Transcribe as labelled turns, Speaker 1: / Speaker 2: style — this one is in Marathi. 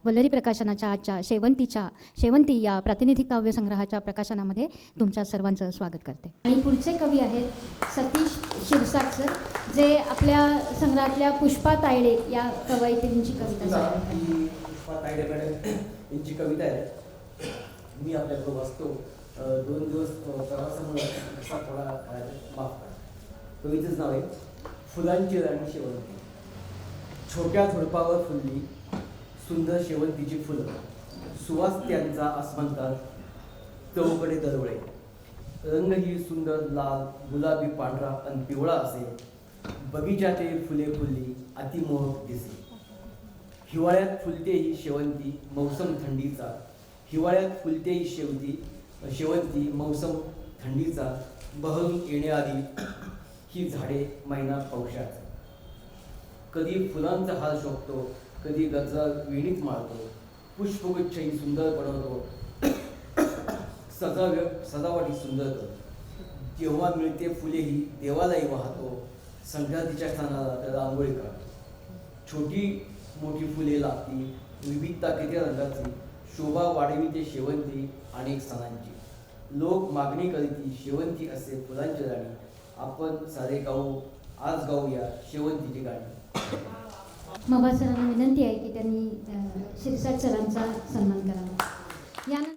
Speaker 1: वल्लरी प्रकाशनाच्या आजच्या शेवंती या प्रातिनिधिक काव्य संग्रहाच्या प्रकाशनामध्ये तुमच्या सर्वांचं स्वागत करते. आणि पुढचे कवी आहेत सतीश शिरसाट सर, जे आपल्या संग्रहातल्या पुष्पा तायडे या कवयित्रींची कविता सादर करतात.
Speaker 2: पुष्पा तायडे मॅडम यांची कविता आहे. मी आपल्याकडे वाचतो. 2 दिवस प्रवासामुळे थोडा माफ करा. कवितेचं नाव आहे फुलांची राणी शेवंती. छोट्या झुडपावर फुलली सुंदर शेवंतीची फुलं, सुवास त्यांचा आसमंतात चौकडे दरवळे. रंग ही सुंदर लाल, गुलाबी, पांढरा आणि पिवळा असे. बगीचातील फुले फुलली अतिमोहक दिसे. हिवाळ्यात फुलते ही शेवंती मौसम थंडीचा. हिवाळ्यात फुलते ही शेवंती मौसम थंडीचा. बहरून येण्याआधी ही झाडे महिना पावसाचा. कधी फुलांचा हार शोभतो, कधी गजरा विणीत मारतो. पुष्पगुच्छ ही सुंदर बनवतो, सजावट ही सुंदर करतो. जेव्हा मिळते फुले ही देवालाही वाहतो. संक्रांतीच्या सणाला तर रांगोळी काढतो. छोटी मोठी फुले लागती, विविधता किती रंगाची. शोभा वाढविते शेवंती अनेक सणांची. लोक मागणी करीती शेवंती असे फुलांची राणी. आपण सारे गाऊ, आज गाऊया शेवंतीची गाणी.
Speaker 1: मबा सरांना विनंती आहे की त्यांनी शिरसाट सरांचा सन्मान करावा. यानंतर